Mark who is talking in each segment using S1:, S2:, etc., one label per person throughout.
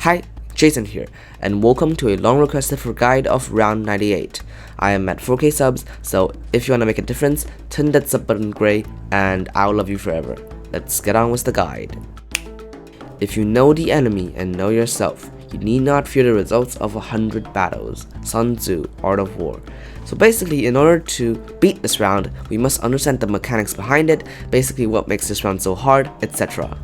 S1: Hi, Jason here, and welcome to a long requested for guide of round 98. I am at 4K subs, so if you wanna make a difference, turn that sub button gray and I'll love you forever. Let's get on with the guide. If you know the enemy and know yourself, you need not fear the results of 100 battles. Sun Tzu, Art of War. So basically, in order to beat this round, we must understand the mechanics behind it, basically what makes this round so hard, etc.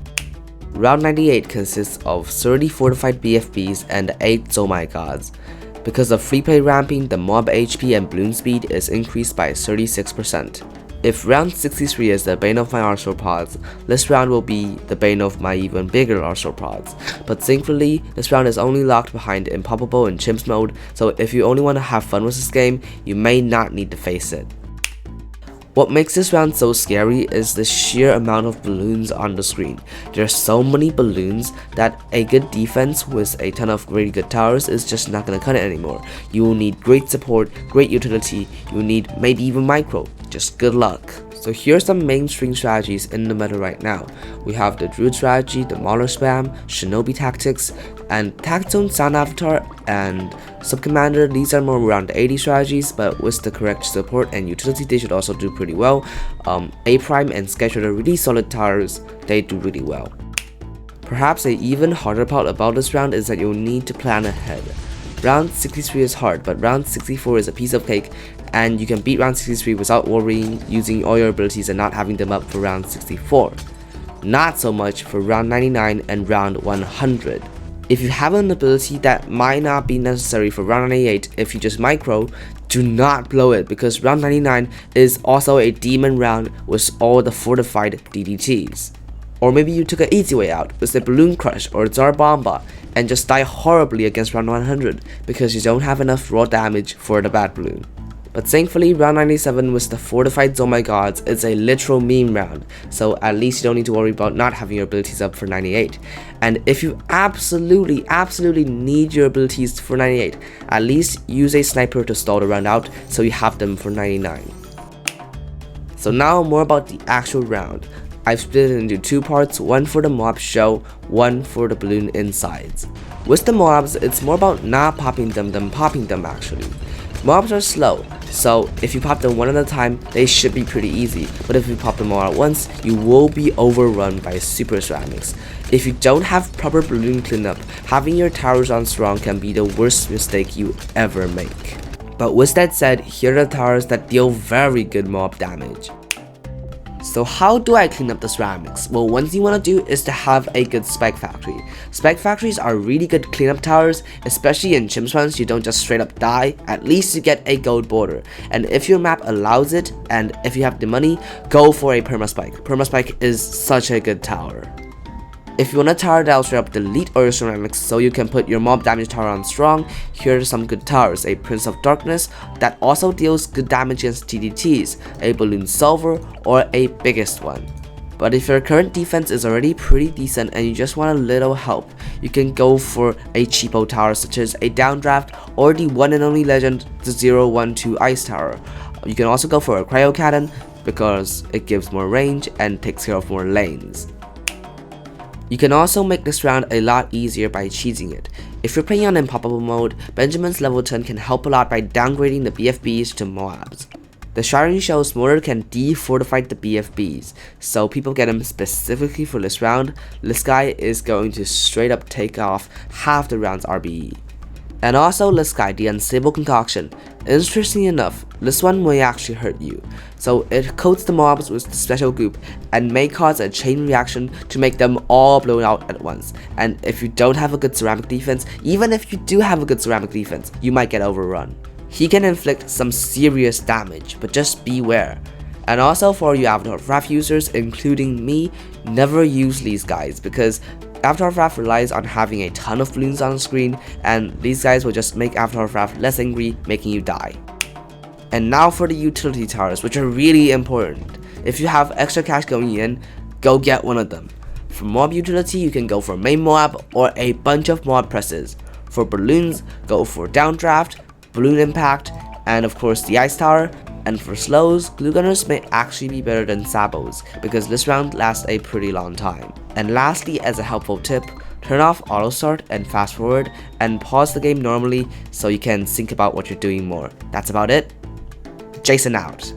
S1: Round 98 consists of 30 fortified BFBs and 8 Zomai gods. Because of free play ramping, the mob HP and bloom speed is increased by 36%. If round 63 is the bane of my arthropods, this round will be the bane of my even bigger arthropods. But thankfully, this round is only locked behind Impossible and Chimps mode, so if you only want to have fun with this game, you may not need to face it. What makes this round so scary is the sheer amount of balloons on the screen. There are so many balloons that a good defense with a ton of really good towers is just not gonna cut it anymore. You will need great support, great utility, you will need maybe even micro. Just good luck. So here are some mainstream strategies in the meta right now. We have the Druid strategy, the Mauler spam, Shinobi tactics, and Tag Zone Sound Avatar and Subcommander. These are more around 80 strategies, but with the correct support and utility they should also do pretty well. A Prime and Sketcher are really solid towers, they do really well. Perhaps an even harder part about this round is that you'll need to plan ahead. Round 63 is hard, but round 64 is a piece of cake, and you can beat round 63 without worrying, using all your abilities and not having them up for round 64. Not so much for round 99 and round 100. If you have an ability that might not be necessary for round 98 if you just micro, do not blow it, because round 99 is also a demon round with all the fortified DDTs. Or maybe you took an easy way out with a Balloon Crush or Tsar Bomba and just die horribly against round 100 because you don't have enough raw damage for the bad balloon. But thankfully, round 97 with the fortified Zomai gods is a literal meme round, so at least you don't need to worry about not having your abilities up for 98. And if you absolutely need your abilities for 98, at least use a sniper to stall the round out so you have them for 99. So now more about the actual round. I've split it into two parts, one for the mob show, one for the balloon insides. With the mobs, it's more about not popping them than popping them actually. Mobs are slow, so if you pop them one at a time, they should be pretty easy, but if you pop them all at once, you will be overrun by super ceramics. If you don't have proper balloon cleanup, having your towers on strong can be the worst mistake you ever make. But with that said, here are the towers that deal very good mob damage. So how do I clean up the ceramics? Well, one thing you want to do is to have a good spike factory. Spike factories are really good cleanup towers, especially in Chimps runs. You don't just straight up die, at least you get a gold border. And if your map allows it, and if you have the money, go for a permaspike. Permaspike is such a good tower. If you want a tower that will straight up delete all your ceramics so you can put your mob damage tower on strong, here are some good towers. A Prince of Darkness that also deals good damage against TDTs, a Balloon Solver, or a biggest one. But if your current defense is already pretty decent and you just want a little help, you can go for a cheapo tower such as a Downdraft or the one and only legend, the 012 Ice Tower. You can also go for a Cryo Cannon because it gives more range and takes care of more lanes. You can also make this round a lot easier by cheesing it. If you're playing on Impossible mode, Benjamin's level 10 can help a lot by downgrading the BFBs to Moabs. The Shining Shell's mortar can de-fortify the BFBs, so people get him specifically for this round. This guy is going to straight up take off half the round's RBE. And also this guy, the Unstable Concoction. Interestingly enough, this one may actually hurt you. So it coats the mobs with the special goop and may cause a chain reaction to make them all blown out at once. And if you don't have a good ceramic defense, even if you do have a good ceramic defense, you might get overrun. He can inflict some serious damage, but just beware. And also for you Avatar of Wrath users, including me, never use these guys because Avatar of Wrath relies on having a ton of balloons on the screen, and these guys will just make Avatar of Wrath less angry, making you die. And now for the utility towers, which are really important. If you have extra cash going in, go get one of them. For mob utility, you can go for main mob or a bunch of mob presses. For balloons, go for Downdraft, Balloon Impact, and of course the Ice Tower. And for slows, glue gunners may actually be better than sabos because this round lasts a pretty long time. And lastly, as a helpful tip, Turn off auto start and fast forward and pause the game normally so you can think about what you're doing more. That's about it. Jason out.